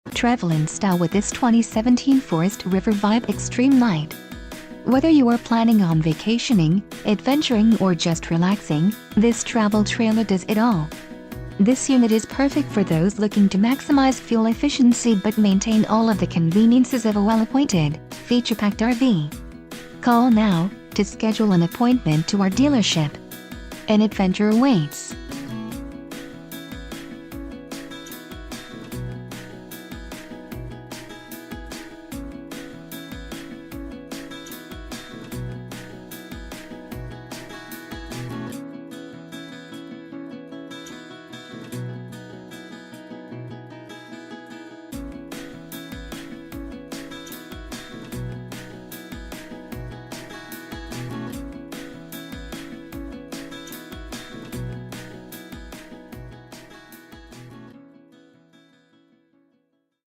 Travel in style with this 2017 Forest River Vibe Extreme LITE. Whether you are planning on vacationing, adventuring or just relaxing, this travel trailer does it all. This unit is perfect for those looking to maximize fuel efficiency but maintain all of the conveniences of a well-appointed, feature-packed RV. Call now to schedule an appointment to our dealership. An adventure awaits.